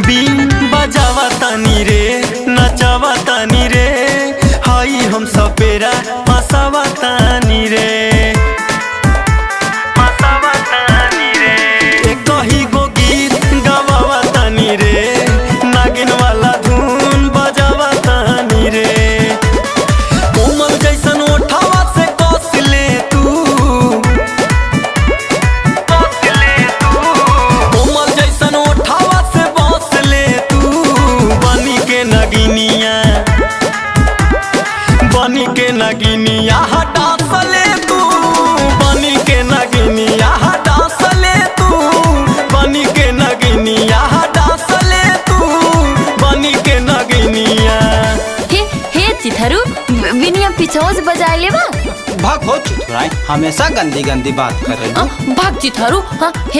बीन बजावा तानी रे नचावा तानी रे हाई हम सपेरा फसावा तानी रे फसावा तानी रे एक ही गो गीत गवावा तानी रे नागिन वाला धुन बजावा तानी रे कोमल जैसन ओठावा से कस ले तू कोमल जैसन ओठावा से बस ले तू बनी के नगिनिया हटा सले तू बनी के नगिनिया हटा सले तू बनी के नगिनिया हटा सले तू बनी के नगिनिया। हे चिथरू विनिया पिछोज बजाए ले बा भाग हो चिथुराई हमेशा गंदी गंदी बात कर रही भाग चिथरू। हाँ हे